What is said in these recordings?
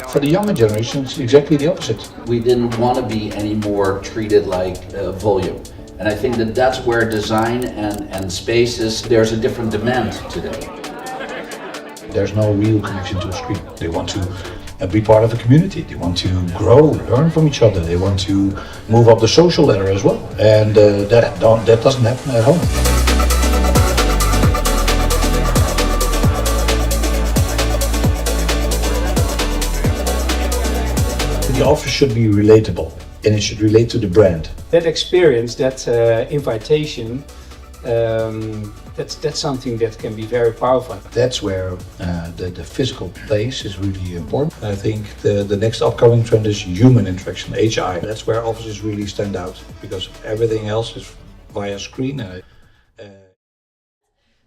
For the younger generation, it's exactly the opposite. We didn't want to be anymore treated like volume. And I think that that's where design and spaces, there's a different demand today. There's no real connection to a screen. They want to be part of a community. They want to grow, learn from each other. They want to move up the social ladder as well. And that doesn't happen at home. The office should be relatable, and it should relate to the brand. That experience, that invitation, that's something that can be very powerful. That's where the physical place is really important. I think the next upcoming trend is human interaction, HI. That's where offices really stand out, because everything else is via screen.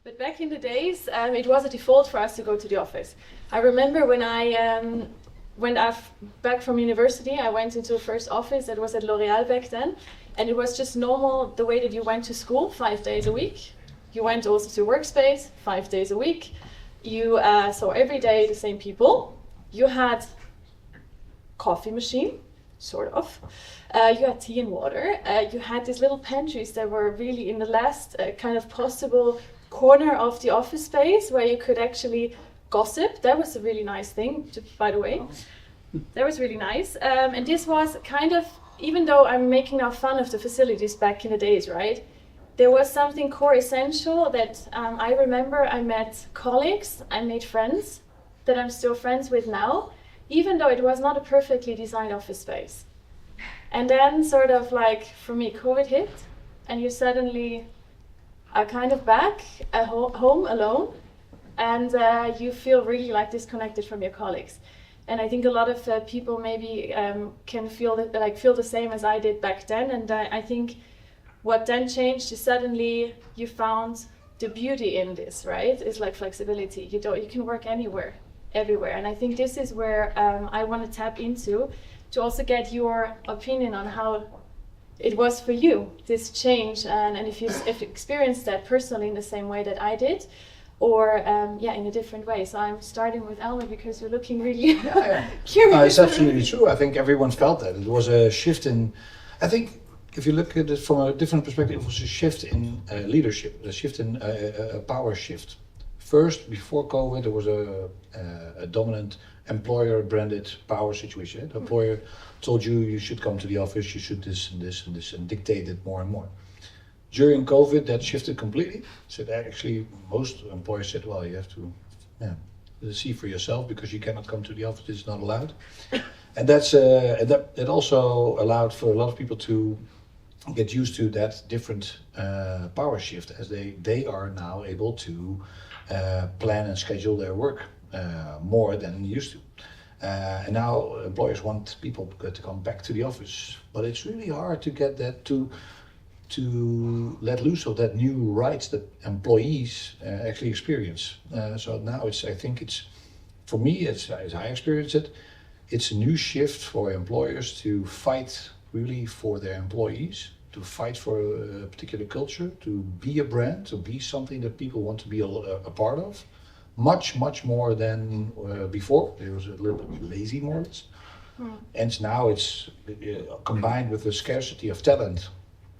But back in the days, it was a default for us to go to the office. I remember when I went back from university, I went into the first office that was at L'Oréal back then, and it was just normal the way that you went to school 5 days a week. You went also to Workspace 5 days a week. You saw every day the same people. You had coffee machine, sort of. You had tea and water. You had these little pantries that were really in the last kind of possible corner of the office space where you could actually gossip. That was a really nice thing, by the way. That was really nice. And this was kind of, even though I'm making now fun of the facilities back in the days, right? There was something core essential that I remember I met colleagues, I made friends that I'm still friends with now, even though it was not a perfectly designed office space. And then sort of like, for me, COVID hit, and you suddenly are kind of back at home alone, and you feel really like disconnected from your colleagues. And I think a lot of people maybe can feel the same as I did back then. And I think what then changed is suddenly you found the beauty in this, right? It's like flexibility. You can work anywhere, everywhere. And I think this is where I want to tap into to also get your opinion on how it was for you, this change, and if you experienced that personally in the same way that I did, or in a different way. So I'm starting with Elmar because you're looking really curious. It's absolutely true. I think everyone felt that. It was a shift in, I think if you look at it from a different perspective, it was a shift in leadership, a shift in a power shift. First, before COVID, there was a dominant employer-branded power situation. The employer told you should come to the office, you should this and this and this, and dictated more and more. During COVID, that shifted completely. So that actually, most employers said, well, you have to see for yourself because you cannot come to the office, it's not allowed. And that also allowed for a lot of people to get used to that different power shift, as they are now able to plan and schedule their work more than used to. And now employers want people to come back to the office, but it's really hard to get that to let loose of that new rights that employees actually experience. So now I think it's, for me, as I experience it, it's a new shift for employers to fight really for their employees, to fight for a particular culture, to be a brand, to be something that people want to be a part of. Much more than before. It was a little bit lazy, more or less. And now it's combined with the scarcity of talent.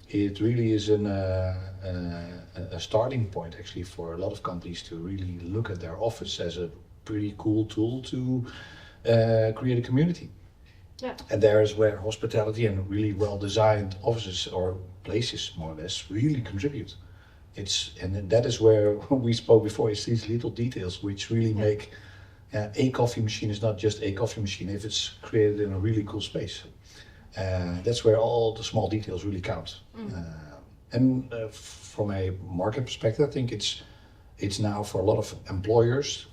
It really is a starting point actually for a lot of companies to really look at their office as a pretty cool tool to create a community. Yeah. And there is where hospitality and really well-designed offices or places, more or less, really contribute. And that is where we spoke before, it's these little details which really make a coffee machine is not just a coffee machine if it's created in a really cool space. That's where all the small details really count. And from a market perspective, I think it's now for a lot of employers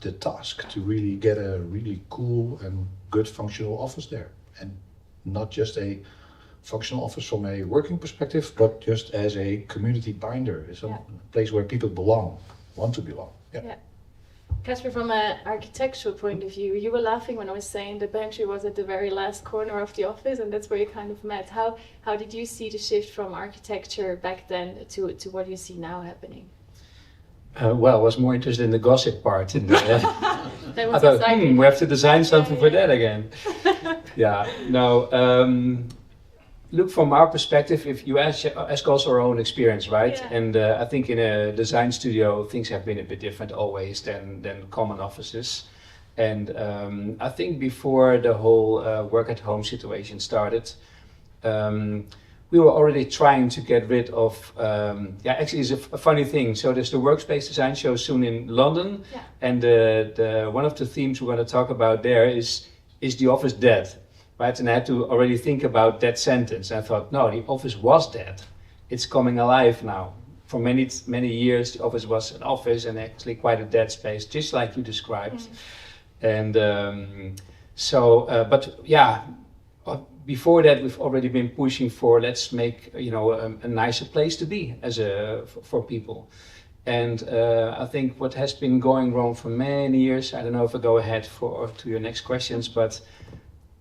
the task to really get a really cool and good functional office there, and not just a functional office from a working perspective, but just as a community binder. It's a place where people want to belong. Yeah. Casper, from an architectural point of view, you were laughing when I was saying the pantry was at the very last corner of the office, and that's where you kind of met. How did you see the shift from architecture back then to what you see now happening? Well, I was more interested in the gossip part. In the, That I was thought, exciting. we have to design something for yeah. that again. Yeah, no. Look, from our perspective, if you ask also our own experience, right? Yeah. And I think in a design studio, things have been a bit different always than common offices. And I think before the whole work at home situation started, we were already trying to get rid of, actually it's a funny thing. So there's the Workspace design show soon in London. Yeah. And one of the themes we're going to talk about there is the office dead? Right? And I had to already think about that sentence. I thought, no, the office was dead. It's coming alive now. For many years, the office was an office and actually quite a dead space, just like you described. And but yeah, before that, we've already been pushing for let's make a nicer place to be for people. And I think what has been going wrong for many years, I don't know if I go ahead to your next questions, but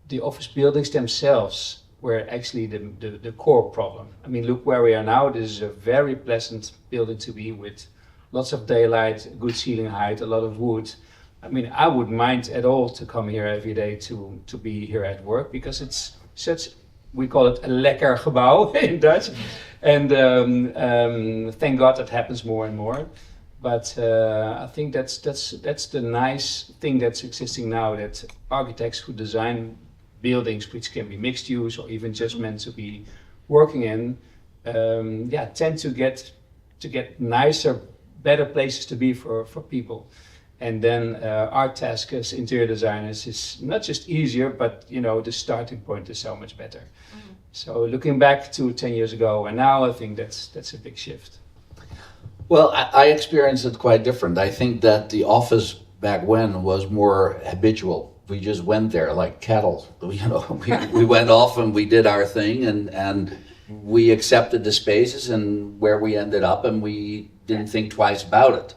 the office buildings themselves were actually the core problem. I mean, look where we are now. This is a very pleasant building to be with lots of daylight, good ceiling height, a lot of wood. I mean, I wouldn't mind at all to come here every day to be here at work because it's such, we call it a lekker gebouw in Dutch. And thank God that happens more and more. But I think that's the nice thing that's existing now, that architects who design buildings which can be mixed use or even just meant to be working in, tend to get nicer, better places to be for people. And then our task as interior designers is not just easier, but the starting point is so much better. So looking back to 10 years ago and now, I think that's a big shift. Well, I experienced it quite different. I think that the office back when was more habitual. We just went there like cattle. We went off and we did our thing, and we accepted the spaces and where we ended up, and we didn't think twice about it.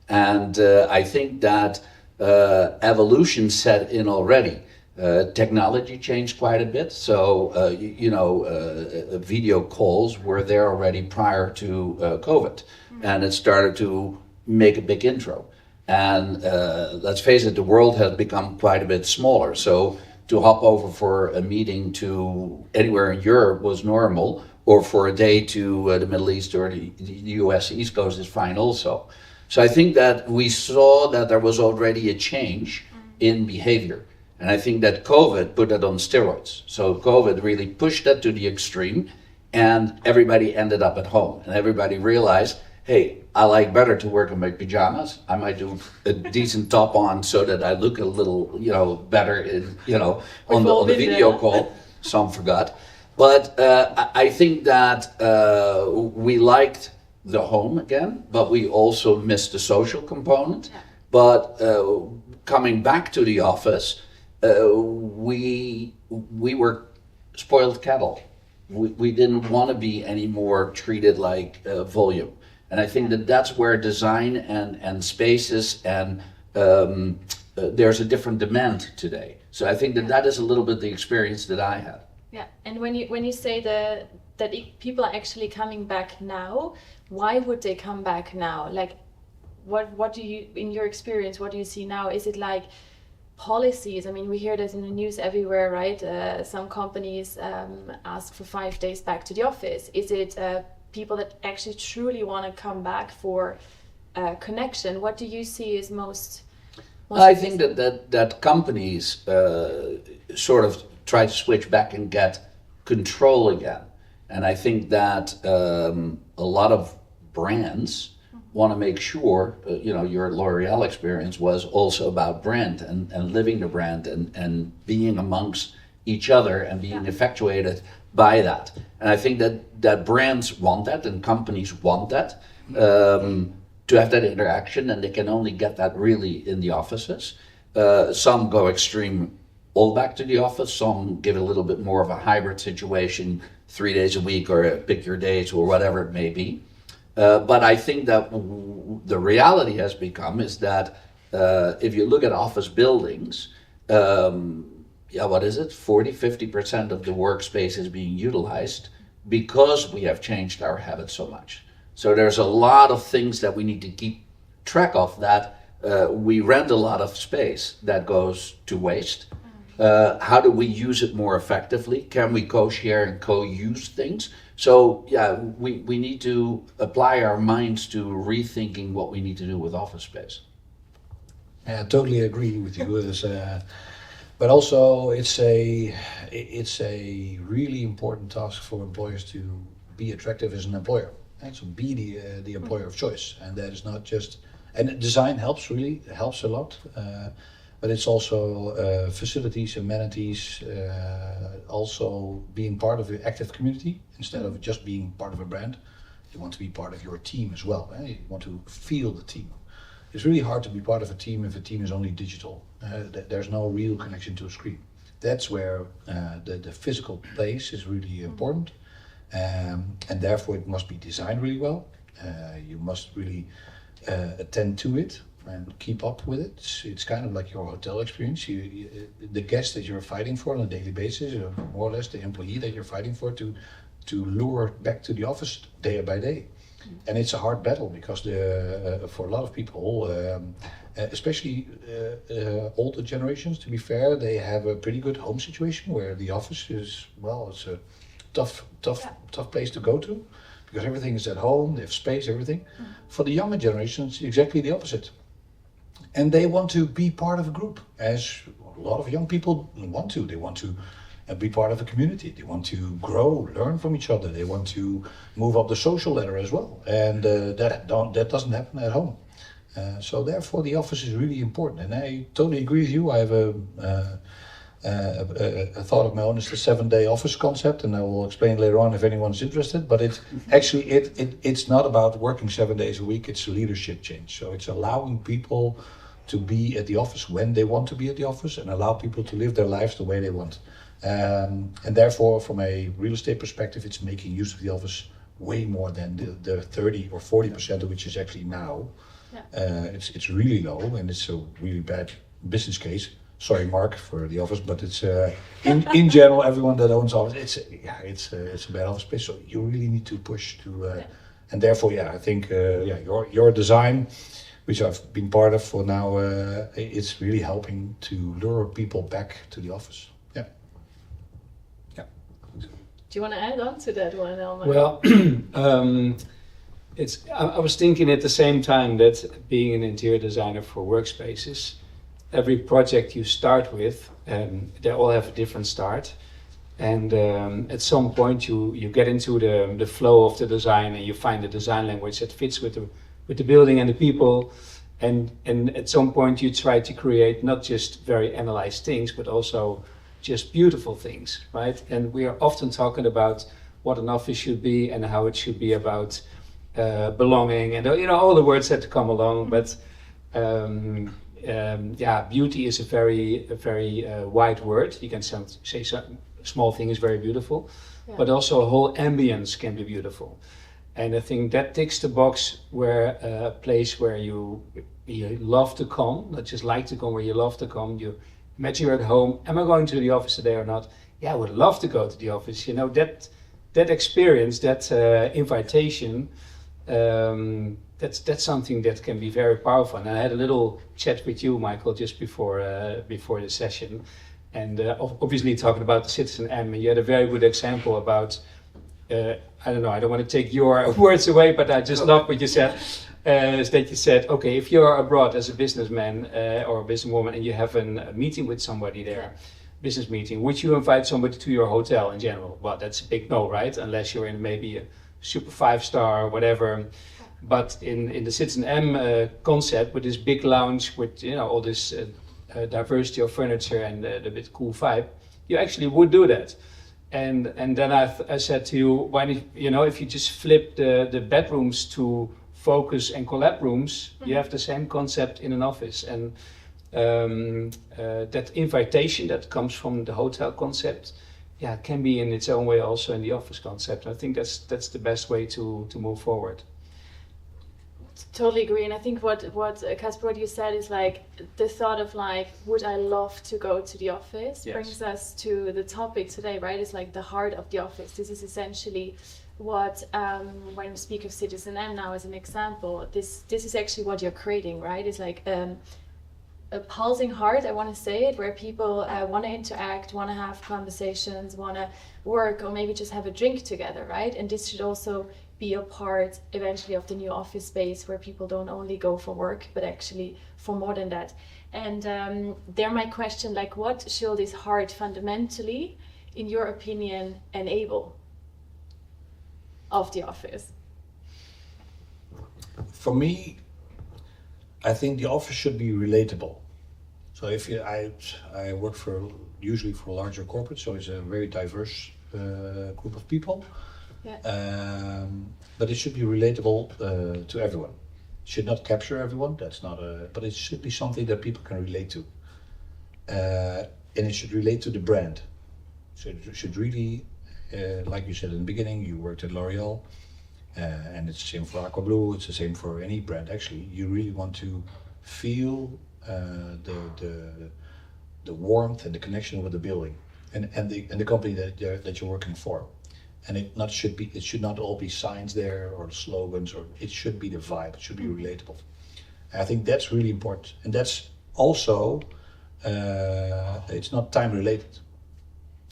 And I think that evolution set in already. Technology changed quite a bit. So, video calls were there already prior to COVID. And it started to make a big intro. And let's face it, the world has become quite a bit smaller. So to hop over for a meeting to anywhere in Europe was normal, or for a day to the Middle East or the US East Coast is fine also. So I think that we saw that there was already a change in behavior. And I think that COVID put that on steroids. So COVID really pushed that to the extreme, and everybody ended up at home. And everybody realized, hey, I like better to work in my pajamas. I might do a decent top on so that I look a little, better in, on the video call. Some forgot. But I think that we liked the home again, but we also missed the social component. Yeah. But coming back to the office, we were spoiled cattle. We didn't want to be anymore treated like volume. And I think that that's where design and spaces and there's a different demand today. So I think that is a little bit the experience that I had. Yeah, and when you say that people are actually coming back now, why would they come back now? Like, what do you, in your experience, what do you see now? Is it like policies? I mean, we hear that in the news everywhere, right? Some companies ask for 5 days back to the office. Is it people that actually truly want to come back for connection? What do you see as most I think that companies sort of try to switch back and get control again. And I think that a lot of brands want to make sure, your L'Oreal experience was also about brand and living the brand and being amongst each other and being effectuated by that. And I think that brands want that and companies want that, to have that interaction, and they can only get that really in the offices. Some go extreme all back to the office, some give it a little bit more of a hybrid situation, 3 days a week or pick your days or whatever it may be. But I think that the reality has become is that if you look at office buildings, 40-50% of the workspace is being utilized because we have changed our habits so much. So there's a lot of things that we need to keep track of that we rent a lot of space that goes to waste. How do we use it more effectively? Can we co-share and co-use things? So yeah, we need to apply our minds to rethinking what we need to do with office space. Yeah, I totally agree with you. But also it's a really important task for employers to be attractive as an employer. And so be the employer of choice, and that is not just. And design helps a lot. But it's also facilities, amenities, also being part of an active community instead of just being part of a brand. You want to be part of your team as well. You want to feel the team. It's really hard to be part of a team if a team is only digital. There's no real connection to a screen. That's where the physical place is really important. And therefore it must be designed really well. You must really attend to it and keep up with it. It's kind of like your hotel experience. The guest that you're fighting for on a daily basis, or more or less the employee that you're fighting for to lure back to the office day by day. And it's a hard battle because for a lot of people, especially older generations, to be fair, they have a pretty good home situation where the office is, well, it's a tough place to go to because everything is at home, they have space, everything. For the younger generations, exactly the opposite. And they want to be part of a group, as a lot of young people want to. They want to be part of a community. They want to grow, learn from each other. They want to move up the social ladder as well. And that doesn't happen at home. So therefore the office is really important. And I totally agree with you. I have a thought of my own. It's the 7-day office concept, and I will explain later on if anyone's interested. But it's not about working 7 days a week. It's a leadership change. So it's allowing people to be at the office when they want to be at the office, and allow people to live their lives the way they want. And therefore, from a real estate perspective, it's making use of the office way more than the 30 or 40% of which is actually now. It's really low, and it's a really bad business case. Sorry, Mark, for the office, but it's in general, everyone that owns office, it's a bad office space. So you really need to push to, and therefore, I think your design, which I've been part of for now, it's really helping to lure people back to the office. Do you want to add on to that one, Elmar? Well, I was thinking at the same time that being an interior designer for Workspaces, every project you start with, they all have a different start. And at some point you get into the flow of the design, and you find the design language that fits with the building and the people. And at some point you try to create not just very analyzed things, but also just beautiful things, right? And we are often talking about what an office should be and how it should be about belonging and all the words that come along. But beauty is a very wide word. You can say some small thing is very beautiful, but also a whole ambience can be beautiful. And I think that ticks the box where a place where you love to come, not just like to come, where you love to come. You imagine you're at home. Am I going to the office today or not? Yeah, I would love to go to the office. That experience, that invitation, that's something that can be very powerful. And I had a little chat with you, Michael, just before the session, and obviously talking about the citizenM, and you had a very good example about. I don't know. I don't want to take your words away, but I just love what you said. Is that you said, okay, if you're abroad as a businessman or a businesswoman and you have a meeting with somebody there, business meeting, would you invite somebody to your hotel in general? Well, that's a big no, right? Unless you're in maybe a super 5-star or whatever. But in the citizenM concept, with this big lounge, with all this diversity of furniture and the bit cool vibe, you actually would do that. And then I said to you, why if you just flip the bedrooms to focus and collab rooms, you have the same concept in an office. And that invitation that comes from the hotel concept, can be in its own way also in the office concept. I think that's the best way to move forward. Totally agree, and I think what Casper, what you said is like the thought of like, would I love to go to the office? Yes. Brings us to the topic today, right? It's like the heart of the office. This is essentially what when we speak of 𝐶itizenM now as an example, this is actually what you're creating, right? It's like a pulsing heart, I want to say it, where people want to interact, want to have conversations, want to work, or maybe just have a drink together, right? And this should also be a part eventually of the new office space where people don't only go for work, but actually for more than that. And there my question, like, what should this heart fundamentally, in your opinion, enable of the office? For me, I think the office should be relatable. So if I work usually for a larger corporate, so it's a very diverse group of people. Yeah. But it should be relatable to everyone. It should not capture everyone. That's not but it should be something that people can relate to, and it should relate to the brand. So it should really, like you said in the beginning, you worked at L'Oreal, and it's the same for Aqua Blue. It's the same for any brand. Actually, you really want to feel the warmth and the connection with the building and the company that you're working for. And it should not all be signs there or slogans, or it should be the vibe. It should be relatable. And I think that's really important. And that's also it's not time related,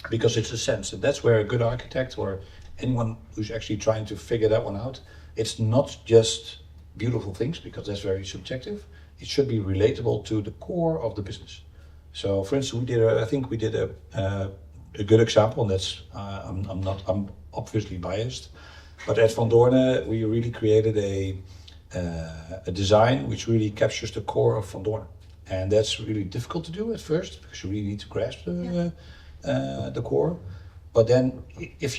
because it's a sense, and that's where a good architect or anyone who's actually trying to figure that one out, it's not just beautiful things, because that's very subjective. It should be relatable to the core of the business. So, for instance, I think we did a good example, and that's I'm obviously biased, but at Van Doorne we really created a design which really captures the core of Van Doorne, and that's really difficult to do at first because you really need to grasp the core. But then,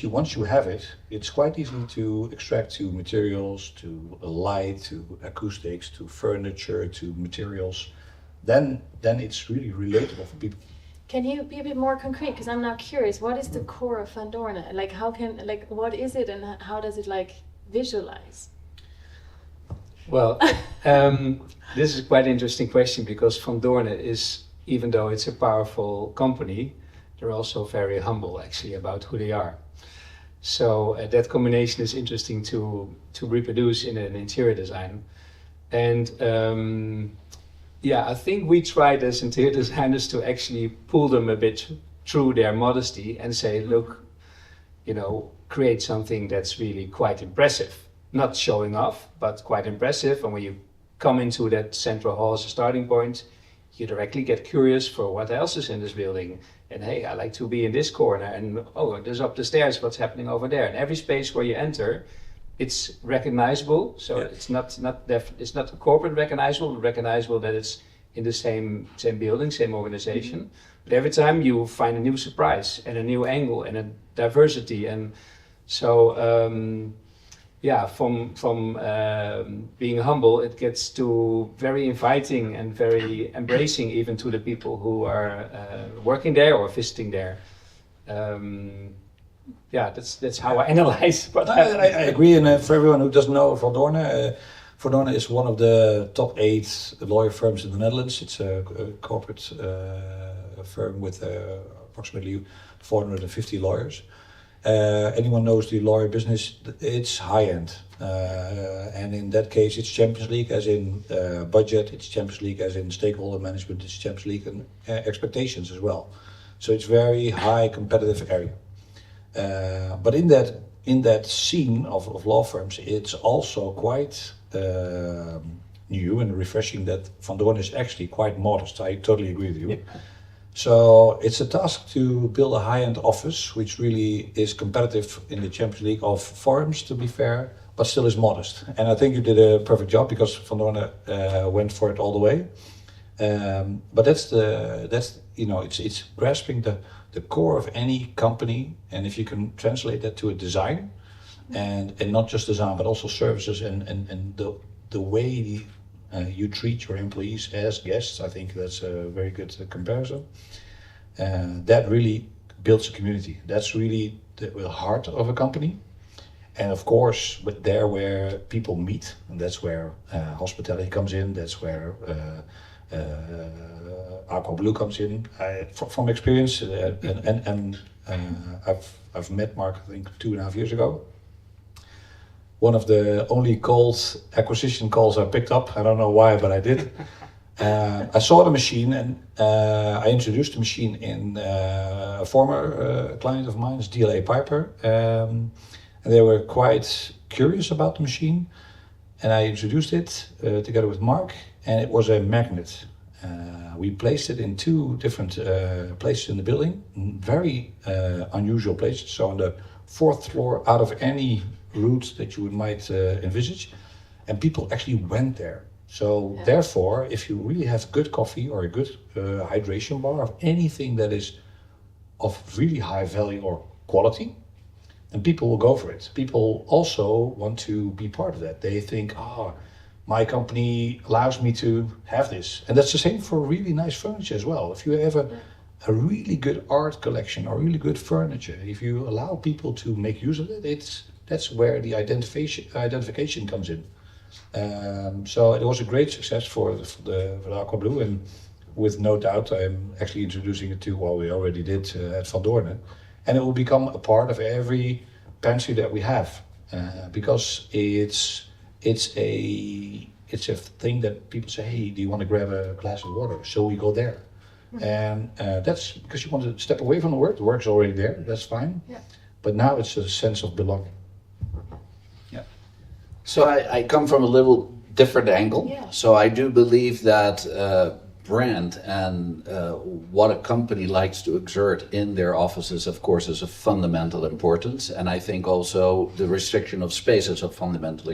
once you have it, it's quite easy to extract to materials, to light, to acoustics, to furniture, to materials. Then it's really relatable for people. Can you be a bit more concrete? Because I'm now curious. What is the core of Van Doorne? Like, what is it, and how does it visualize? Well, this is quite an interesting question, because Van Doorne is, even though it's a powerful company, they're also very humble actually about who they are. So that combination is interesting to reproduce in an interior design. And I think we tried as interior designers to actually pull them a bit through their modesty and say, look, create something that's really quite impressive. Not showing off, but quite impressive. And when you come into that central hall as a starting point, you directly get curious for what else is in this building. And hey, I like to be in this corner, and oh, there's up the stairs, what's happening over there? And every space where you enter, it's recognizable. So it's not corporate recognizable that it's in the same building, same organization. Mm-hmm. But every time you find a new surprise and a new angle and a diversity, and so from being humble, it gets to very inviting and very embracing, even to the people who are working there or visiting there. That's how I analyze what happens. I agree, and for everyone who doesn't know Van Doorne, Van Doorne is one of the top 8 lawyer firms in the Netherlands. It's a corporate firm with approximately 450 lawyers. Anyone knows the lawyer business, it's high-end. And in that case, it's Champions League as in budget, it's Champions League as in stakeholder management, it's Champions League and expectations as well. So it's very high competitive area. But in that scene of law firms, it's also quite new and refreshing that Van Doorne is actually quite modest. I totally agree with you. Yeah. So it's a task to build a high-end office, which really is competitive in the Champions League of forums, to be fair, but still is modest. And I think you did a perfect job, because Van Doorne went for it all the way. But it's grasping the core of any company, and if you can translate that to a design, and not just design, but also services and the way you treat your employees as guests, I think that's a very good comparison. That really builds a community. That's really the heart of a company. And of course, but there where people meet, and that's where hospitality comes in, that's where Aqua Blue comes in. From experience, I've met Mark, I think 2.5 years ago. One of the only acquisition calls I picked up. I don't know why, but I did. I saw the machine and I introduced the machine in a former client of mine, is DLA Piper. And they were quite curious about the machine. And I introduced it together with Mark, and it was a magnet. We placed it in 2 different places in the building, very unusual places. So on the 4th floor, out of any route that you might envisage, and people actually went there. So therefore, if you really have good coffee or a good hydration bar, of anything that is of really high value or quality, and people will go for it. People also want to be part of that. They think, my company allows me to have this. And that's the same for really nice furniture as well. If you have a really good art collection or really good furniture, if you allow people to make use of it, that's where the identification comes in. So it was a great success for the Aqua Blue, and with no doubt I'm actually introducing it to what we already did at Van Doornen, and it will become a part of every pantry that we have, because it's a thing that people say, hey, do you want to grab a glass of water? So we go there. And that's because you want to step away from the work. The work's already there, that's fine. Yeah. But now it's a sense of belonging. Yeah. So I come from a little different angle. Yeah. So I do believe that brand and what a company likes to exert in their offices, of course, is of fundamental importance. And I think also the restriction of space is of fundamental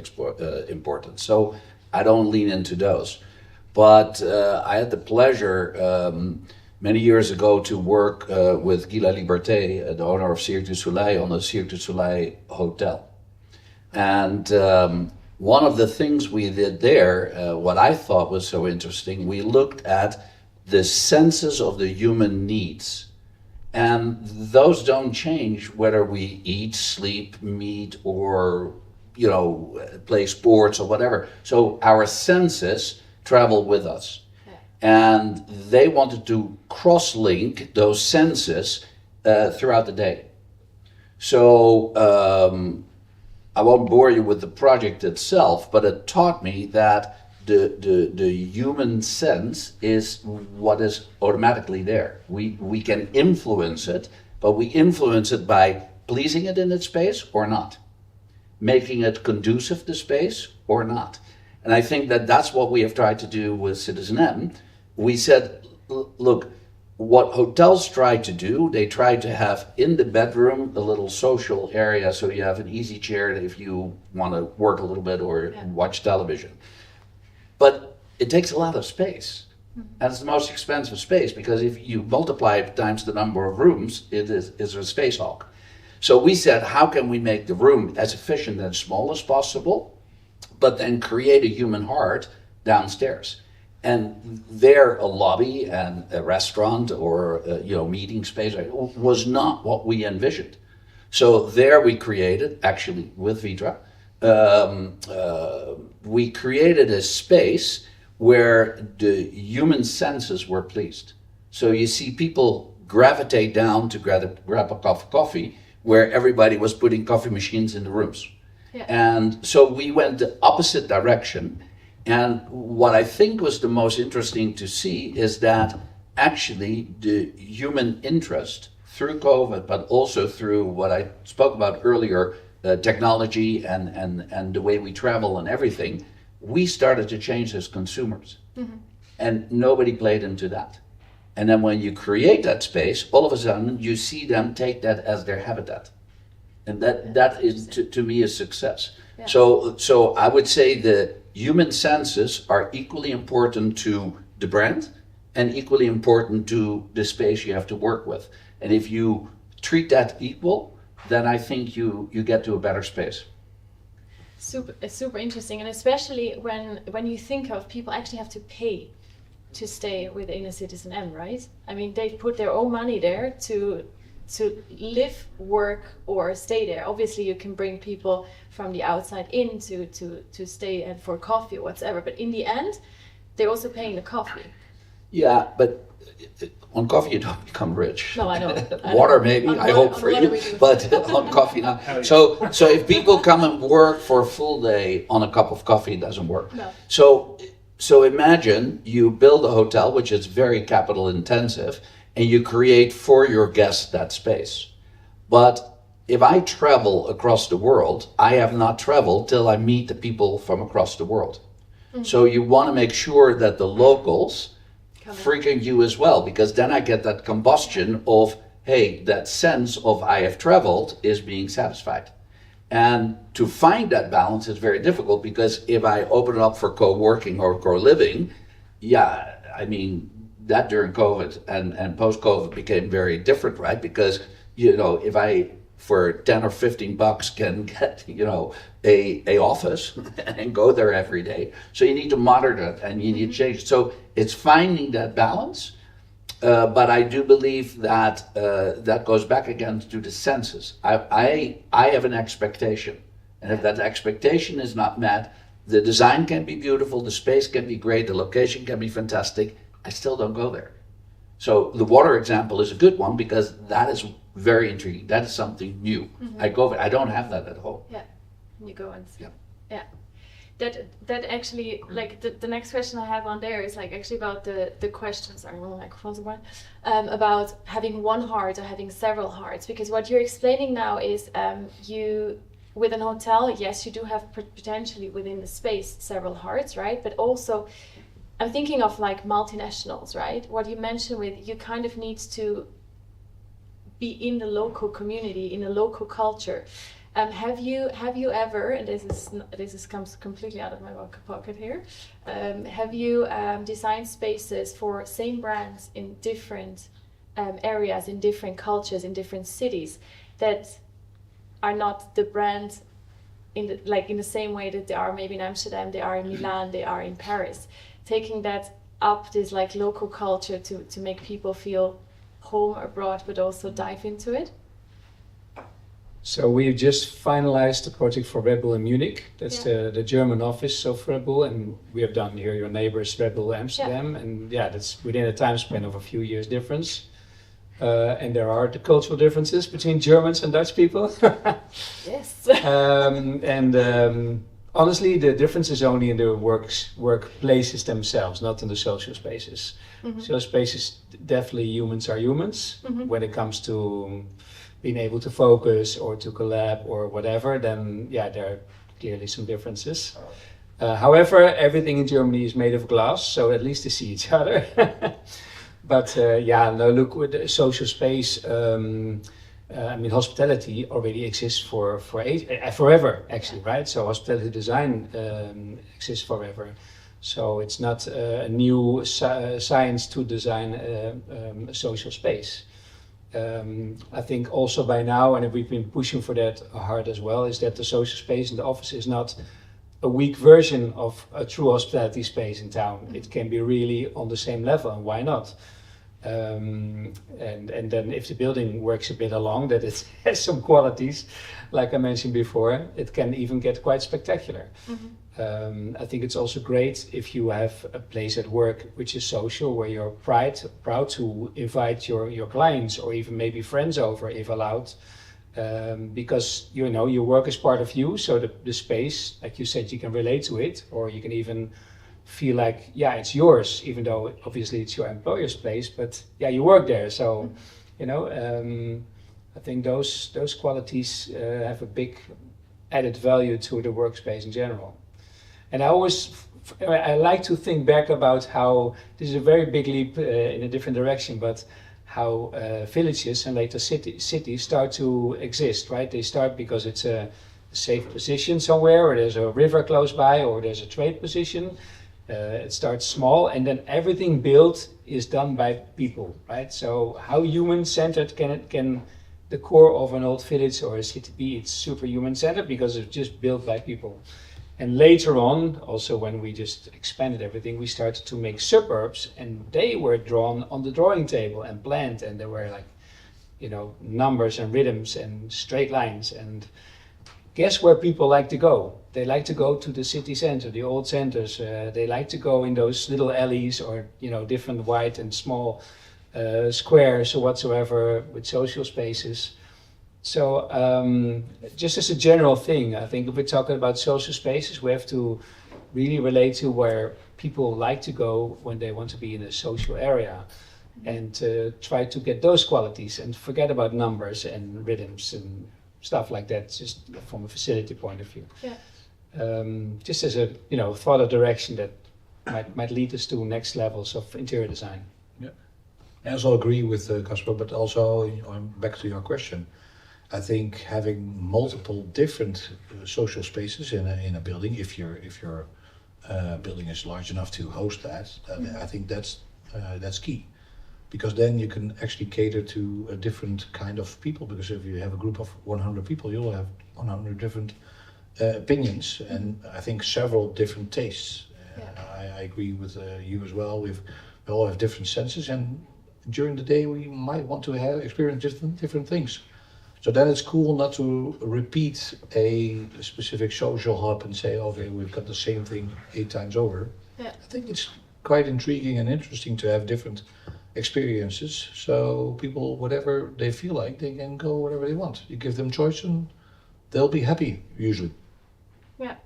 importance. So I don't lean into those. But I had the pleasure many years ago to work with Guy Laliberté, the owner of 𝐓𝐡𝐞𝐫𝐞, on the 𝐓𝐡𝐞𝐫𝐞 hotel. And one of the things we did there, what I thought was so interesting, we looked at the senses of the human needs. And those don't change whether we eat, sleep, meet, or play sports or whatever. So our senses travel with us. And they wanted to cross-link those senses throughout the day. So I won't bore you with the project itself, but it taught me that the human sense is what is automatically there. We can influence it, but we influence it by pleasing it in its space or not, making it conducive to space or not. And I think that that's what we have tried to do with citizenM. We said, look, what hotels try to do, they try to have in the bedroom a little social area, so you have an easy chair if you want to work a little bit or watch television. But it takes a lot of space. And it's the most expensive space, because if you multiply it times the number of rooms, it is a space hog. So we said, how can we make the room as efficient and small as possible, but then create a human heart downstairs? And there, a lobby and a restaurant or meeting space was not what we envisioned. So there we created, actually with Vitra, we created a space where the human senses were pleased. So you see people gravitate down to grab a cup of coffee, where everybody was putting coffee machines in the rooms. Yeah. And so we went the opposite direction. And what I think was the most interesting to see is that actually the human interest through COVID, but also through what I spoke about earlier, technology and the way we travel and everything, we started to change as consumers. Mm-hmm. And nobody played into that. And then when you create that space, all of a sudden you see them take that as their habitat. And that is, to me, a success. Yeah. So I would say the human senses are equally important to the brand and equally important to the space you have to work with. And if you treat that equal, then I think you get to a better space. Super interesting, and especially when you think of people actually have to pay to stay within a citizenM, right? I mean, they put their own money there to to live, work, or stay there. Obviously, you can bring people from the outside in to stay and for coffee or whatever. But in the end, they're also paying the coffee. Yeah, but on coffee you don't become rich. No, I know. Water maybe, I hope for you, but on coffee not. So if people come and work for a full day on a cup of coffee, it doesn't work. No. So imagine you build a hotel, which is very capital intensive, and you create for your guests that space. But if I travel across the world, I have not traveled till I meet the people from across the world. Mm-hmm. So you want to make sure that the locals frequent you as well, because then I get that combustion of, hey, that sense of I have traveled is being satisfied. And to find that balance is very difficult, because if I open it up for co-working or co-living, yeah, I mean, that during COVID and post-COVID became very different, right? Because, you know, if I, for 10 or 15 bucks can get, you know, a office and go there every day. So you need to monitor that and you need to change. So it's finding that balance. But I do believe that that goes back again to the senses. I have an expectation. And if that expectation is not met, the design can be beautiful, the space can be great, the location can be fantastic. I still don't go there. So the water example is a good one, because that is very intriguing. That is something new. Mm-hmm. I go, I don't have that at home. Yeah, you go and see. Yeah. Yeah. That actually, like the next question I have on there is like actually about the questions. I don't know, microphones about having one heart or having several hearts. Because what you're explaining now is you, with an hotel, yes, you do have potentially within the space several hearts, right? But also, I'm thinking of like multinationals, right? What you mentioned with you kind of need to be in the local community, in the local culture. Have you ever, and this comes completely out of my pocket here, have you designed spaces for same brands in different areas, in different cultures, in different cities that are not the brand in the same way that they are maybe in Amsterdam, they are in Milan, they are in Paris, taking that up, this like local culture to make people feel home abroad, but also dive into it? So we've just finalized the project for Red Bull in Munich. That's the German office of Red Bull, and we have done here your neighbors Red Bull Amsterdam, and that's within a time span of a few years difference. And there are the cultural differences between Germans and Dutch people. Yes. Honestly, the difference is only in the workplaces themselves, not in the social spaces. Mm-hmm. Social spaces, definitely humans are humans. Mm-hmm. When it comes to being able to focus or to collab or whatever, then there are clearly some differences. However, everything in Germany is made of glass, so at least they see each other. But look, with the social space, hospitality already exists for forever, actually, right? So hospitality design exists forever. So it's not a new science to design a social space. I think also by now, and we've been pushing for that hard as well, is that the social space in the office is not a weak version of a true hospitality space in town. It can be really on the same level, and why not? And then if the building works a bit along, that it has some qualities, like I mentioned before, it can even get quite spectacular. Mm-hmm. I think it's also great if you have a place at work which is social, where you're proud to invite your clients or even maybe friends over if allowed, because your work is part of you, so the space, like you said, you can relate to it, or you can even feel like it's yours, even though obviously it's your employer's place, but you work there, so I think those qualities have a big added value to the workspace in general. And I like to think back about how this is a very big leap in a different direction, but how villages and later cities start to exist, right? They start because it's a safe position somewhere, or there's a river close by, or there's a trade position. It starts small, and then everything built is done by people, right? So how human-centered can the core of an old village or a city be? It's super human-centered because it's just built by people. And later on, also when we just expanded everything, we started to make suburbs, and they were drawn on the drawing table and planned, and they were like numbers and rhythms and straight lines. And guess where people like to go? They like to go to the city center, the old centers. They like to go in those little alleys or different wide and small squares or whatsoever with social spaces. So just as a general thing, I think if we're talking about social spaces, we have to really relate to where people like to go when they want to be in a social area, and try to get those qualities and forget about numbers and rhythms and stuff like that, just from a facility point of view. Yeah. Just as a thought or direction that might lead us to next levels of interior design. Yeah, I also agree with Casper, but also back to your question. I think having multiple different social spaces in a building, if your building is large enough to host that, I think that's key, because then you can actually cater to a different kind of people. Because if you have a group of 100 people, you'll have 100 different opinions, and I think several different tastes. I agree with you as well. We all have different senses, and during the day we might want to experience different things. So then it's cool not to repeat a specific social hub and say, okay, we've got the same thing 8 times over. Yeah. I think it's quite intriguing and interesting to have different experiences. So people, whatever they feel like, they can go wherever they want. You give them choice and they'll be happy, usually. Yeah.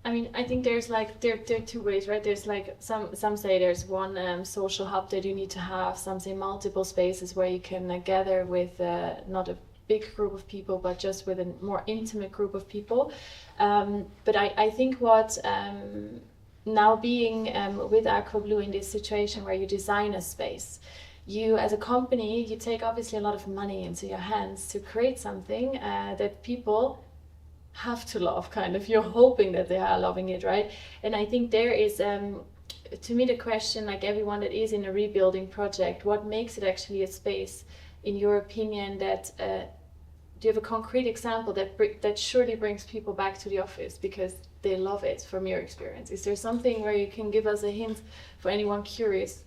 I mean, I think there's there are 2 ways, right? There's some say there's one social hub that you need to have, some say multiple spaces where you can gather with not a big group of people, but just with a more intimate group of people. But I think what now being with 𝐓𝐴𝐞 in this situation where you design a space, you as a company, you take obviously a lot of money into your hands to create something that people have to love, kind of. You're hoping that they are loving it, right? And I think there is, to me, the question, like everyone that is in a rebuilding project, what makes it actually a space, in your opinion, that do you have a concrete example that surely brings people back to the office because they love it, from your experience? Is there something where you can give us a hint for anyone curious,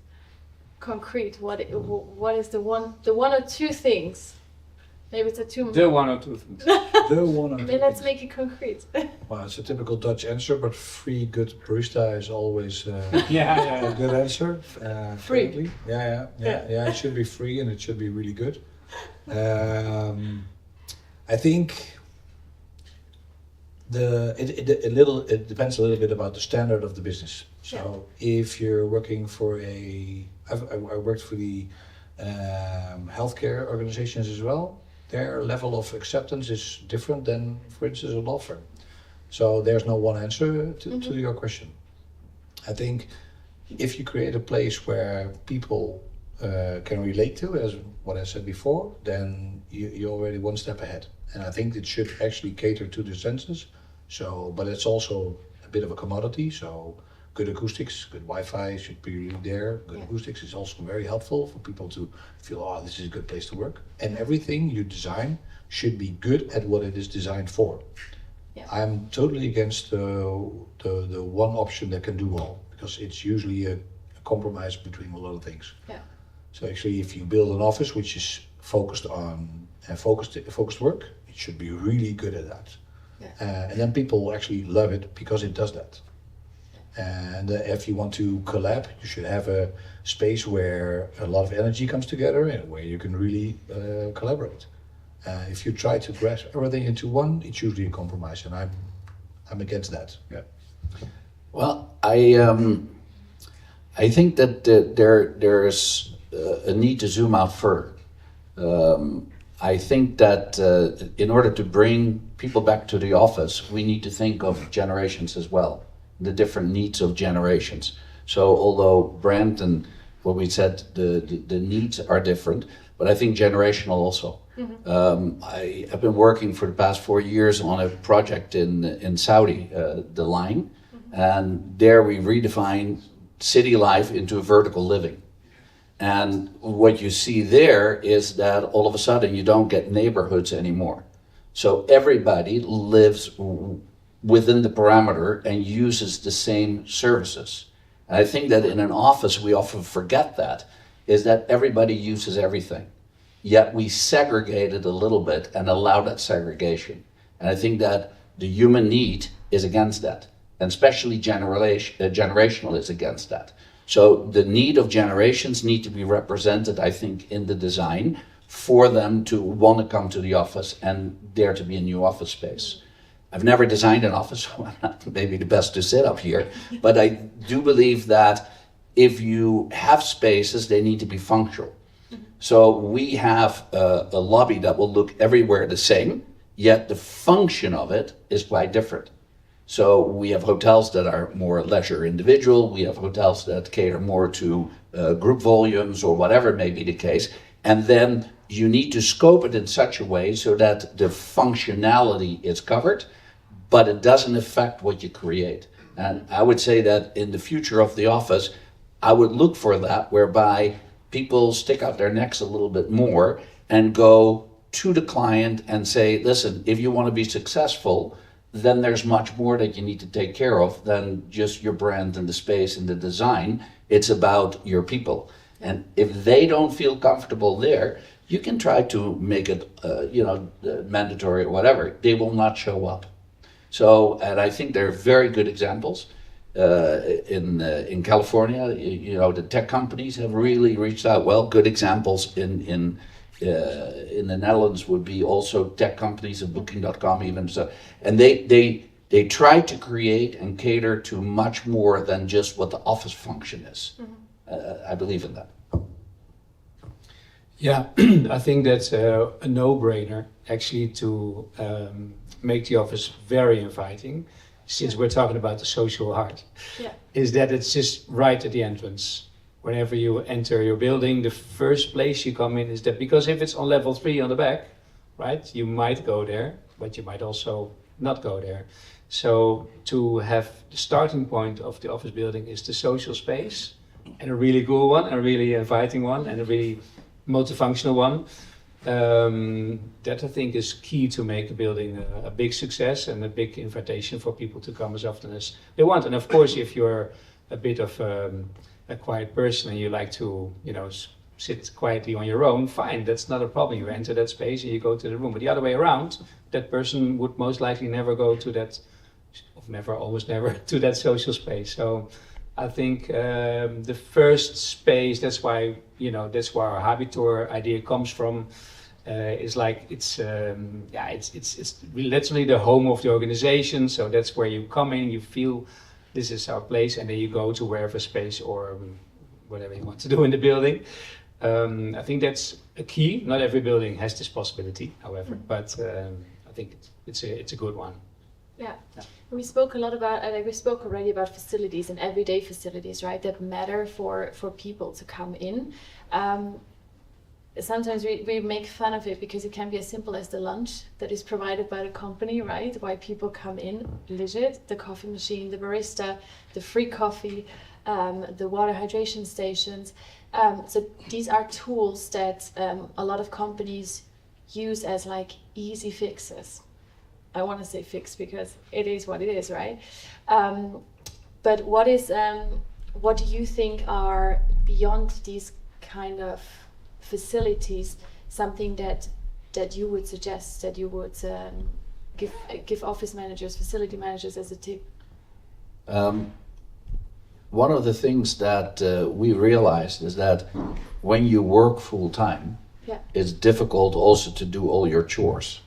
concrete? What is the one or 2 things? Maybe it's a 2. The 1 or 2 things. The one. Then let's make it concrete. Well, it's a typical Dutch answer, but free good barista is always Yeah. a good answer. Free. Currently. Yeah. It should be free and it should be really good. I think it depends a little bit about the standard of the business. So if you're working for I worked for the healthcare organizations as well. Their level of acceptance is different than, for instance, a law firm. So there's no one answer to your question. I think if you create a place where people can relate to, as what I said before, then you're already one step ahead. And I think it should actually cater to the senses. So, but it's also a bit of a commodity. So good acoustics, good Wi-Fi should be really there. Good acoustics is also very helpful for people to feel, oh, this is a good place to work. And everything you design should be good at what it is designed for. Yeah. I'm totally against the one option that can do all, because it's usually a compromise between a lot of things. Yeah. So actually, if you build an office which is focused on focused work, it should be really good at that. Yeah. And then people will actually love it because it does that. And if you want to collab, you should have a space where a lot of energy comes together and where you can really collaborate. If you try to grasp everything into one, it's usually a compromise, and I'm against that. Yeah. Well, I think that there is a need to zoom out further. I think that in order to bring people back to the office, we need to think of generations as well, the different needs of generations. So although brand and what we said, the needs are different, but I think generational also. Mm-hmm. I have been working for the past 4 years on a project in Saudi, the line, mm-hmm. and there we redefine city life into vertical living. And what you see there is that all of a sudden you don't get neighborhoods anymore. So everybody lives within the parameter and uses the same services. And I think that in an office we often forget that, is that everybody uses everything. yet we segregate it a little bit and allow that segregation. And I think that the human need is against that, and especially generational is against that. So the need of generations need to be represented, I think, in the design for them to want to come to the office and there to be a new office space. I've never designed an office, so I'm not maybe the best to sit up here, but I do believe that if you have spaces, they need to be functional. So we have a lobby that will look everywhere the same, yet the function of it is quite different. So we have hotels that are more leisure individual, we have hotels that cater more to group volumes or whatever may be the case, and then you need to scope it in such a way so that the functionality is covered, but it doesn't affect what you create. And I would say that in the future of the office, I would look for that whereby people stick out their necks a little bit more and go to the client and say, listen, if you want to be successful, then there's much more that you need to take care of than just your brand and the space and the design. It's about your people. And if they don't feel comfortable there, you can try to make it, mandatory or whatever. They will not show up. So, and I think there are very good examples in California. The tech companies have really reached out. Well, good examples in the Netherlands would be also tech companies and Booking.com even. So, and they try to create and cater to much more than just what the office function is. I believe in that. Yeah, I think that's a no-brainer actually to make the office very inviting, since we're talking about the social heart. Yeah. Is that it's just right at the entrance. Whenever you enter your building, the first place you come in is that, because if it's on level 3 on the back, right, you might go there, but you might also not go there. So to have the starting point of the office building is the social space, and a really cool one, a really inviting one, and a really multifunctional one. That I think is key to make a building a big success and a big invitation for people to come as often as they want. And of course, if you're a bit of a quiet person and you like to, sit quietly on your own, fine, that's not a problem. You enter that space and you go to the room. But the other way around, that person would most likely never go to that, almost never to that social space. So I think the first space, that's why our Habitor idea comes from, is like it's literally the home of the organization. So that's where you come in, you feel this is our place, and then you go to wherever space or whatever you want to do in the building. I think that's a key. Not every building has this possibility, however, but I think it's a good one. Yeah. We spoke a lot about, we spoke already about facilities and everyday facilities, right, that matter for people to come in. Sometimes we make fun of it because it can be as simple as the lunch that is provided by the company, right? Why people come in, legit, the coffee machine, the barista, the free coffee, the water hydration stations. So these are tools that a lot of companies use as like easy fixes. I want to say fix because it is what it is, right? But what do you think are beyond these kind of facilities, something that you would suggest, that you would give office managers, facility managers as a tip? One of the things that we realized is that when you work full time, it's difficult also to do all your chores,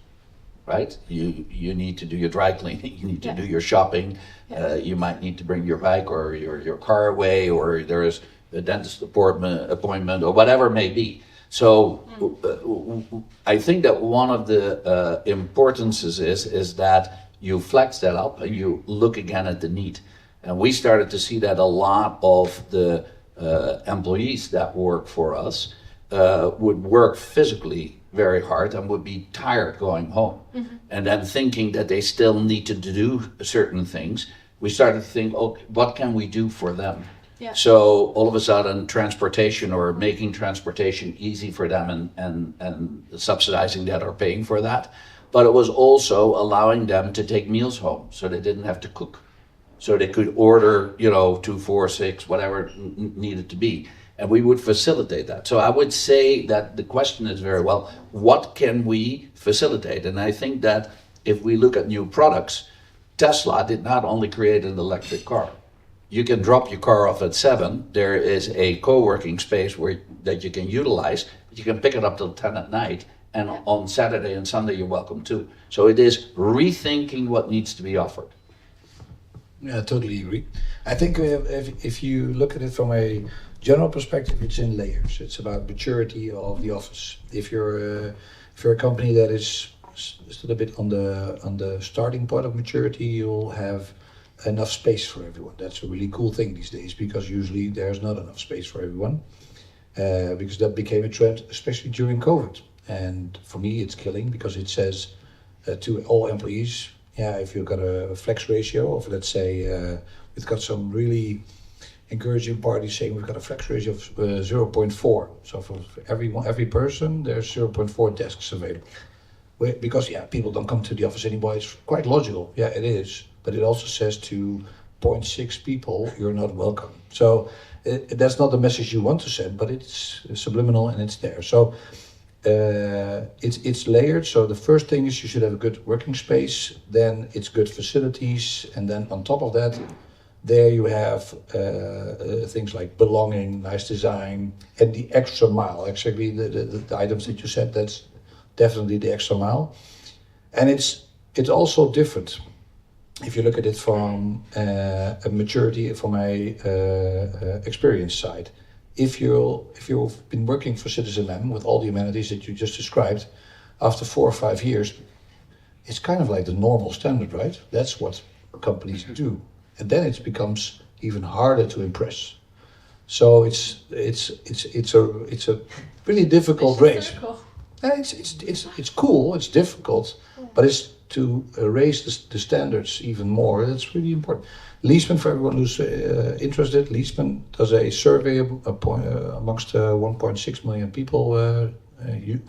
right? You need to do your dry cleaning, you need to do your shopping, you might need to bring your bike or your car away, or there is a dentist appointment or whatever it may be. So I think that one of the importances is that you flex that up and you look again at the need. And we started to see that a lot of the employees that work for us would work physically very hard and would be tired going home. Mm-hmm. And then thinking that they still need to do certain things, we started to think, okay, what can we do for them? Yeah. So all of a sudden transportation, or making transportation easy for them and subsidizing that or paying for that. But it was also allowing them to take meals home so they didn't have to cook. So they could order, 2, 4, 6, whatever it needed to be. and we would facilitate that. So I would say that the question is very well, what can we facilitate? And I think that if we look at new products, Tesla did not only create an electric car. You can drop your car off at 7. There is a co-working space that you can utilize, but you can pick it up till 10 at night. And on Saturday and Sunday, you're welcome too. So it is rethinking what needs to be offered. Yeah, I totally agree. I think if you look at it from a general perspective, it's in layers. It's about maturity of the office. If you're a company that is still a bit on the starting point of maturity, you'll have enough space for everyone. That's a really cool thing these days, because usually there's not enough space for everyone, because that became a trend, especially during COVID. And for me, it's killing, because it says to all employees, yeah, if you've got a flex ratio of, let's say, we've got some really encouraging parties saying we've got a flex ratio of 0.4. So for every person, there's 0.4 desks available. Because, yeah, people don't come to the office anymore. It's quite logical. Yeah, it is. But it also says to 0.6 people, you're not welcome. So that's not the message you want to send, but it's subliminal and it's there. So it's layered. So the first thing is you should have a good working space, then it's good facilities, and then on top of that, there you have things like belonging, nice design, and the extra mile. Actually, the items that you said, that's definitely the extra mile. And it's also different if you look at it from a maturity, from a experience side. If you've been working for citizenM with all the amenities that you just described, after 4 or 5 years, it's kind of like the normal standard, right? That's what companies do, and then it becomes even harder to impress. So it's a really difficult race. It's cool. It's difficult, but it's to raise the standards even more. That's really important. Leesman, for everyone who's interested, Leesman does a survey amongst 1.6 million people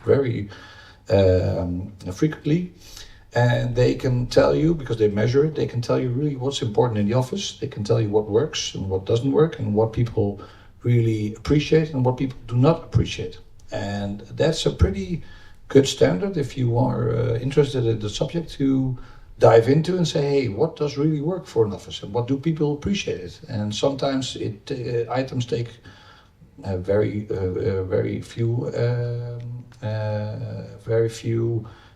very frequently. And they can tell you, because they measure it, they can tell you really what's important in the office. They can tell you what works and what doesn't work, and what people really appreciate and what people do not appreciate. And that's a pretty good standard if you are interested in the subject to dive into and say, hey, what does really work for an office and what do people appreciate it? And sometimes items take very few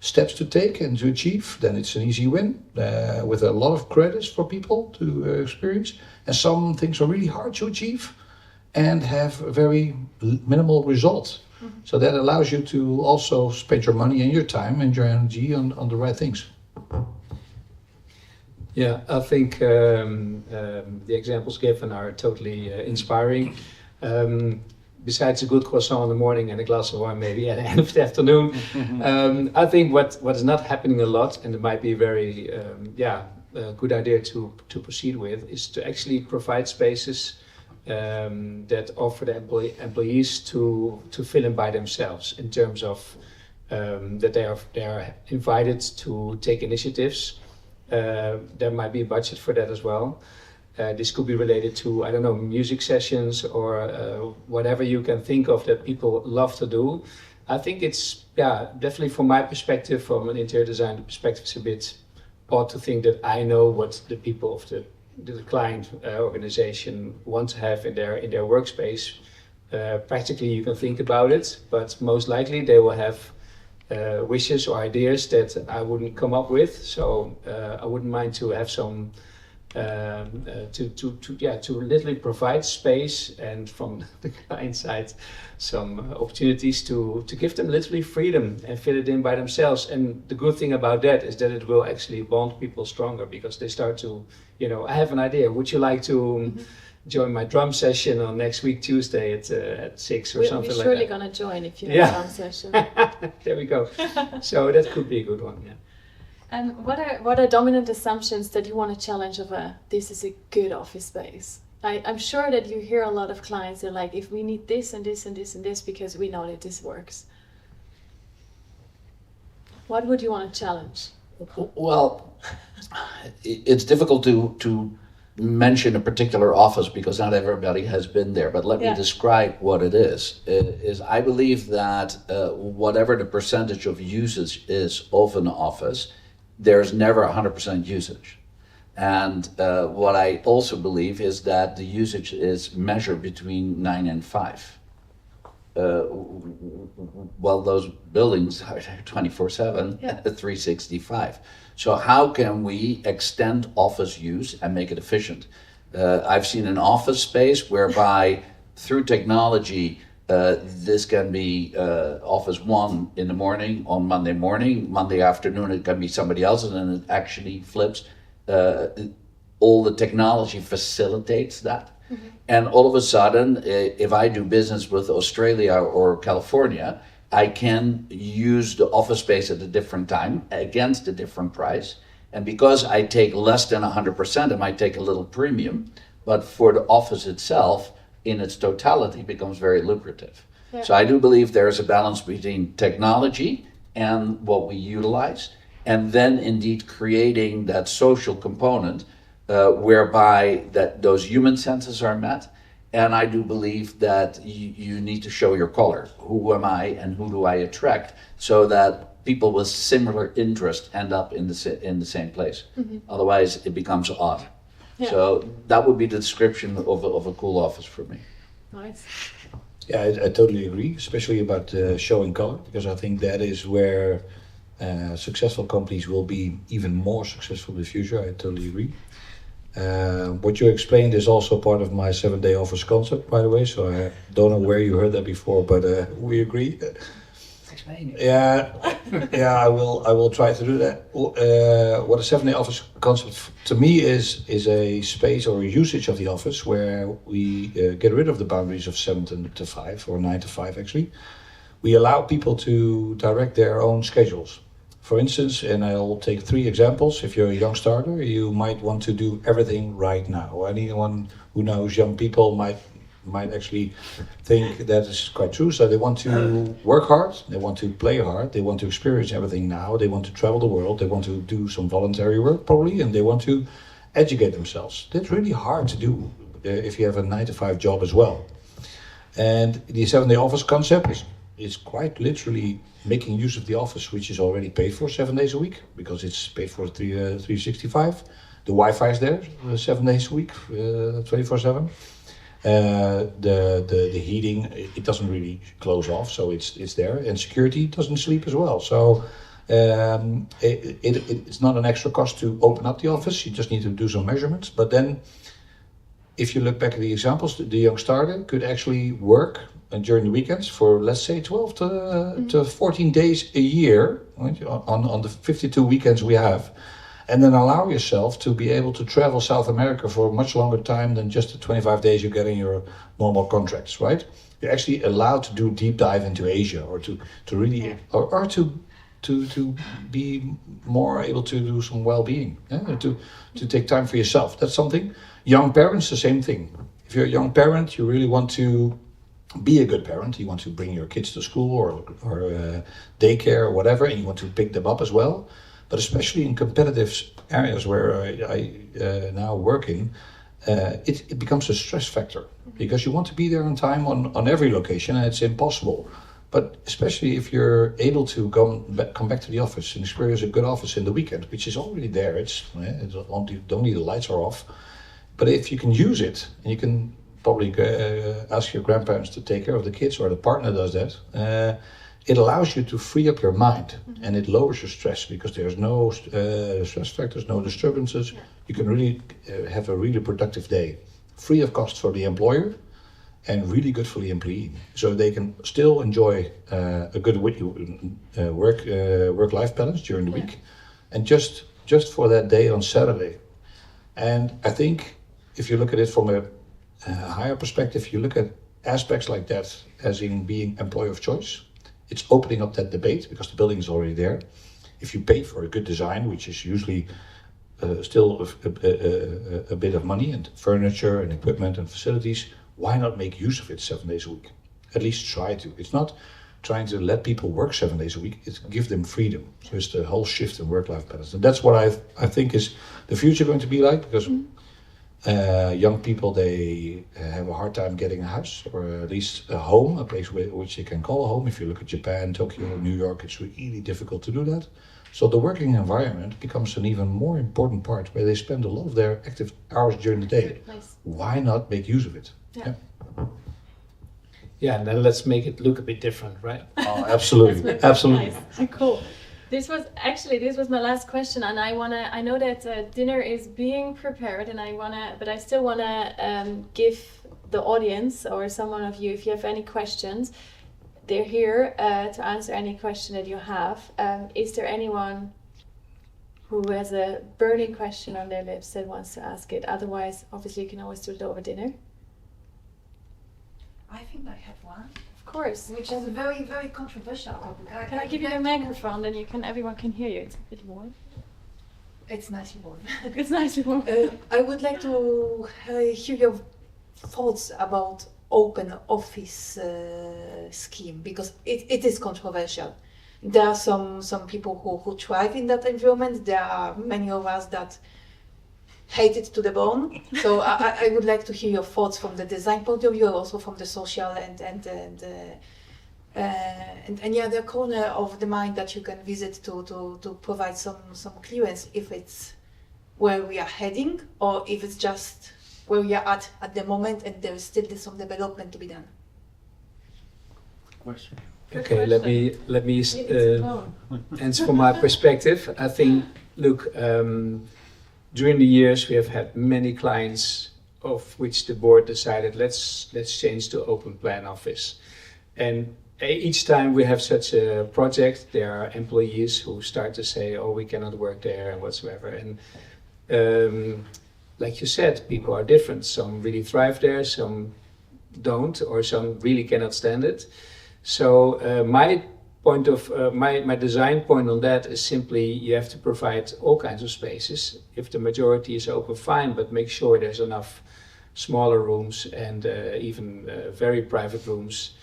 steps to take and to achieve. Then it's an easy win with a lot of credits for people to experience. And some things are really hard to achieve and have a very minimal result. Mm-hmm. So that allows you to also spend your money and your time and your energy on the right things. Yeah, I think the examples given are totally inspiring. Besides a good croissant in the morning and a glass of wine maybe at the end of the afternoon, I think what is not happening a lot, and it might be a very good idea to proceed with, is to actually provide spaces that offer the employees to fill in by themselves, in terms of that they are invited to take initiatives. There might be a budget for that as well. This could be related to, I don't know, music sessions or whatever you can think of that people love to do. I think it's, definitely from my perspective, from an interior design perspective, it's a bit odd to think that I know what the people of the client organization want to have in their workspace. Practically you can think about it, but most likely they will have wishes or ideas that I wouldn't come up with. So I wouldn't mind to have some to literally provide space, and from the client side some opportunities to give them literally freedom and fill it in by themselves. And the good thing about that is that it will actually bond people stronger, because they start to, I have an idea, would you like to join my drum session on next week Tuesday at 6 or something like that? We're surely gonna join if you have a drum session. There we go. So that could be a good one, yeah. And what are dominant assumptions that you want to challenge of this is a good office space? I'm sure that you hear a lot of clients that are like, if we need this and this and this and this, because we know that this works. What would you want to challenge? Well, it's difficult to mention a particular office because not everybody has been there, but let me describe what it is. I believe that whatever the percentage of usage is of an office, there's never 100% usage. And what I also believe is that the usage is measured between 9 and 5. Well, those buildings are 24/7, 365. So how can we extend office use and make it efficient? I've seen an office space whereby through technology, this can be office 1 in the morning on Monday morning, Monday afternoon it can be somebody else's, and it actually flips. All the technology facilitates that. And all of a sudden, if I do business with Australia or California, I can use the office space at a different time against a different price. And because I take less than 100%, I might take a little premium, but for the office itself, in its totality, becomes very lucrative. Yeah. So I do believe there's a balance between technology and what we utilize, and then indeed creating that social component whereby that those human senses are met. And I do believe that you need to show your color. Who am I and who do I attract? So that people with similar interest end up in the same place. Otherwise, it becomes odd. Yeah. So that would be the description of a cool office for me. Nice. Yeah, I totally agree, especially about showing color, because I think that is where successful companies will be even more successful in the future. I totally agree. What you explained is also part of my 7-day office concept, by the way, so I don't know where you heard that before, but we agree. Explain it. Yeah, I will try to do that. What a 7-day office concept to me is a space or a usage of the office where we get rid of the boundaries of 7 to 5 or 9 to 5 actually. We allow people to direct their own schedules. For instance, and I'll take 3 examples. If you're a young starter, you might want to do everything right now. Anyone who knows young people might actually think that is quite true. So they want to work hard, they want to play hard, they want to experience everything now, they want to travel the world, they want to do some voluntary work probably, and they want to educate themselves. That's really hard to do if you have a 9 to 5 job as well. And the 7-day office concept is quite literally making use of the office, which is already paid for 7 days a week, because it's paid for 365. The Wi-Fi is there 7 days a week, 24/7. The heating, it doesn't really close off, so it's there, and security doesn't sleep as well. So it's not an extra cost to open up the office. You just need to do some measurements. But then, if you look back at the examples, the young starter could actually work during the weekends for, let's say, 12 to 14 days a year, right, on the 52 weekends we have, and then allow yourself to be able to travel South America for a much longer time than just the 25 days you get in your normal contracts, right? You're actually allowed to do deep dive into Asia, or to really, or to be more able to do some well-being, to take time for yourself. That's something. Young parents, the same thing. If you're a young parent, you really want to be a good parent. You want to bring your kids to school or daycare or whatever, and you want to pick them up as well. But especially in competitive areas where I now work in, it becomes a stress factor, because you want to be there on time on every location, and it's impossible. But especially if you're able to come back to the office and experience a good office in the weekend, which is already there. It's only the lights are off. But if you can use it, and you can probably ask your grandparents to take care of the kids, or the partner does that, it allows you to free up your mind, and it lowers your stress, because there's no stress factors, no disturbances. You can really have a really productive day, free of cost for the employer, and really good for the employee. So they can still enjoy a good work-life balance during the week, and just for that day on Saturday. And I think if you look at it from a higher perspective, you look at aspects like that as in being employer of choice. It's opening up that debate, because the building is already there. If you pay for a good design, which is usually still a bit of money, and furniture and equipment and facilities, why not make use of it 7 days a week? At least try to. It's not trying to let people work 7 days a week, it's give them freedom. So it's the whole shift in work-life balance. And that's what I think is the future going to be like, because Young people, they have a hard time getting a house, or at least a home, a place which they can call a home. If you look at Japan, Tokyo, New York, it's really difficult to do that. So the working environment becomes an even more important part, where they spend a lot of their active hours during the day. Nice. Why not make use of it? Yeah. Yeah, and then let's make it look a bit different, right? Oh, absolutely, absolutely. Nice. Cool. This was my last question, and I know that dinner is being prepared, and but I still wanna give the audience or someone of you, if you have any questions, they're here to answer any question that you have. Is there anyone who has a burning question on their lips that wants to ask it? Otherwise, obviously, you can always do it over dinner. I think I have one, Of course. which is a very, very controversial topic. Can I give you the microphone? Then everyone can hear you. It's a bit warm. It's nicely warm. It's nicely warm. I would like to hear your thoughts about open office scheme, because it is controversial. There are some people who thrive in that environment. There are many of us that hate it to the bone. So I would like to hear your thoughts from the design point of view, also from the social and yeah, the corner of the mind that you can visit to provide some clearance if it's where we are heading, or if it's just where we are at the moment and there is still some development to be done. Question. Okay, let me It's answer from my perspective. I think, look, during the years we have had many clients of which the board decided let's change to open plan office, and each time we have such a project, there are employees who start to say, oh, we cannot work there and whatsoever. And like you said, people are different. Some really thrive there, some don't, or some really cannot stand it. So my design point on that is simply you have to provide all kinds of spaces. If the majority is open, fine, but make sure there's enough smaller rooms and even very private rooms.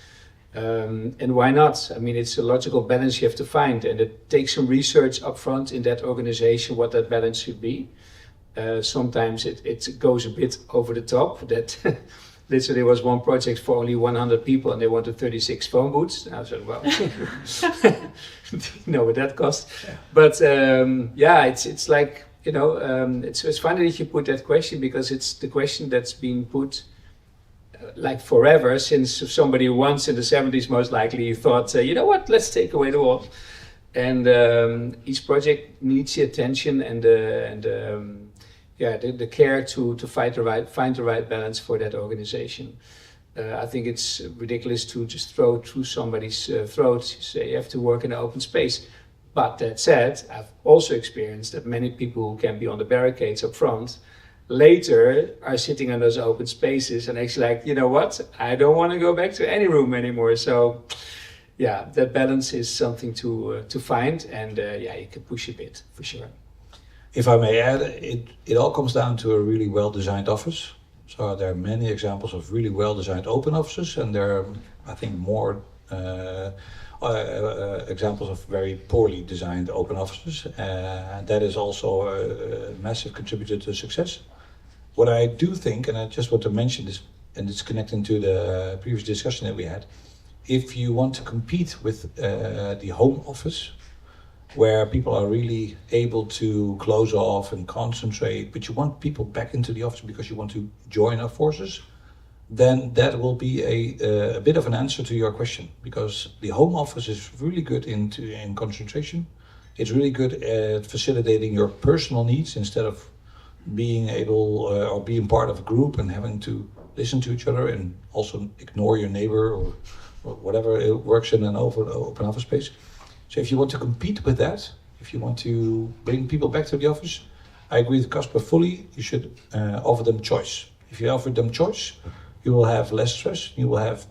And why not? I mean, it's a logical balance you have to find, and it takes some research up front in that organization what that balance should be. Sometimes it goes a bit over the top. That literally was one project for only 100 people and they wanted 36 phone booths. And I said, well, you know what that cost. Yeah. But yeah, it's like, you know, it's funny that you put that question, because it's the question that's been put like forever, since somebody once in the 70s most likely thought, you know what, let's take away the wall. And each project needs the attention and the care to find the right balance for that organization. I think it's ridiculous to just throw through somebody's throat, say you have to work in an open space. But that said, I've also experienced that many people who can be on the barricades up front later are sitting in those open spaces and actually like, you know what, I don't want to go back to any room anymore. So yeah, that balance is something to find, and yeah, you can push a bit for sure. If I may add, it all comes down to a really well-designed office. So there are many examples of really well-designed open offices, and there are, I think, more examples of very poorly designed open offices. And that is also a massive contributor to success. What I do think, and I just want to mention this, and it's connecting to the previous discussion that we had, if you want to compete with the home office, where people are really able to close off and concentrate, but you want people back into the office because you want to join our forces, then that will be a bit of an answer to your question, because the home office is really good in concentration. It's really good at facilitating your personal needs instead of being able or being part of a group and having to listen to each other and also ignore your neighbor or whatever it works in an open office space. So if you want to compete with that, if you want to bring people back to the office, I agree with Casper fully. You should offer them choice. If you offer them choice, you will have less stress. You will have,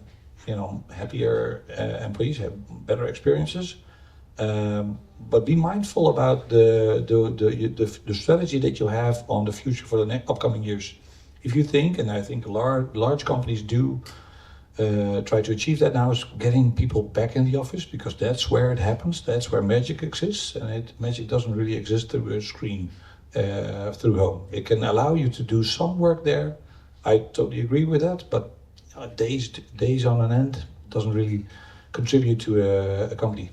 happier employees, have better experiences. But be mindful about the strategy that you have on the future for the upcoming years. If you think, and I think large companies do try to achieve that now, is getting people back in the office, because that's where it happens. That's where magic exists, and magic doesn't really exist through a screen through home. It can allow you to do some work there. I totally agree with that, but days on an end doesn't really contribute to a company.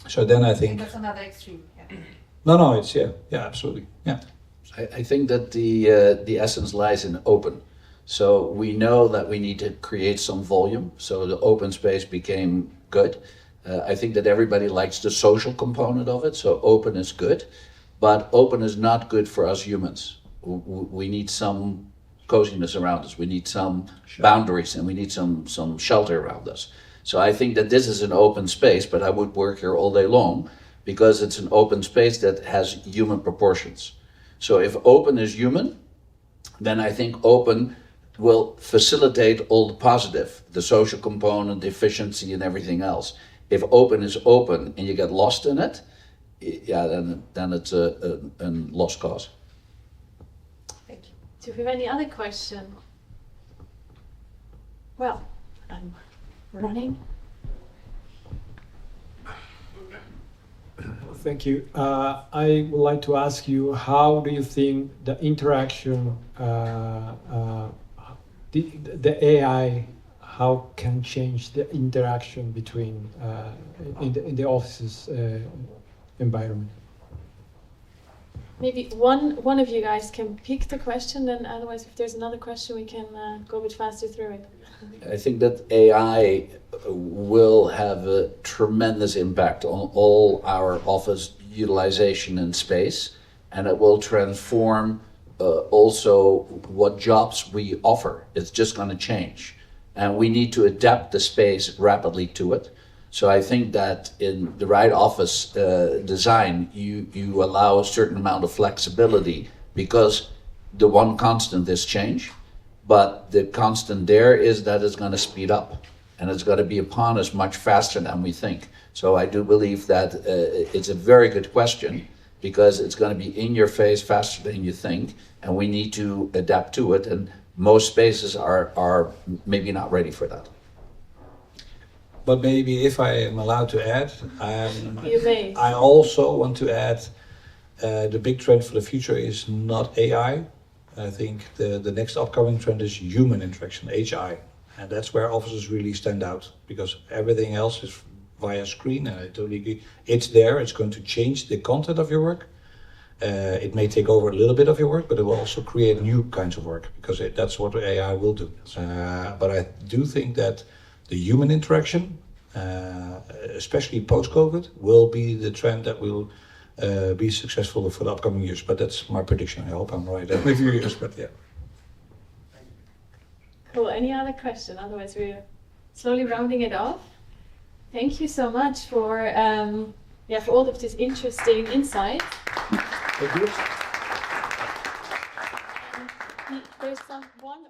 So then I think That's another extreme. Yeah. no, it's absolutely, yeah. I think that the essence lies in open. So we know that we need to create some volume. So the open space became good. I think that everybody likes the social component of it. So open is good, but open is not good for us humans. We need some coziness around us. We need some boundaries, and we need some shelter around us. So I think that this is an open space, but I would work here all day long because it's an open space that has human proportions. So if open is human, then I think open will facilitate all the positive, the social component, the efficiency, and everything else. If open is open and you get lost in it, yeah, then it's a lost cause. Thank you. Do we have any other question? Well, I'm running. Thank you. I would like to ask you, how do you think the interaction, the AI, how can change the interaction between in the offices environment? Maybe one of you guys can pick the question, and otherwise, if there's another question, we can go a bit faster through it. I think that AI will have a tremendous impact on all our office utilization and space, and it will transform also what jobs we offer. It's just going to change, and we need to adapt the space rapidly to it. So I think that in the right office design, you allow a certain amount of flexibility, because the one constant is change, but the constant there is that it's going to speed up, and it's going to be upon us much faster than we think. So I do believe that it's a very good question, because it's going to be in your face faster than you think, and we need to adapt to it, and most spaces are maybe not ready for that. But maybe if I am allowed to add, You may. I also want to add the big trend for the future is not AI. I think the next upcoming trend is human interaction, HI. And that's where offices really stand out, because everything else is via screen, and I totally agree. It's there, it's going to change the content of your work. It may take over a little bit of your work, but it will also create new kinds of work, because that's what AI will do. But I do think that the human interaction, especially post-COVID, will be the trend that will be successful for the upcoming years. But that's my prediction. I hope I'm right in a few years, but yeah. Cool. Any other question? Otherwise, we're slowly rounding it off. Thank you so much for all of this interesting insight. Thank you. There's one.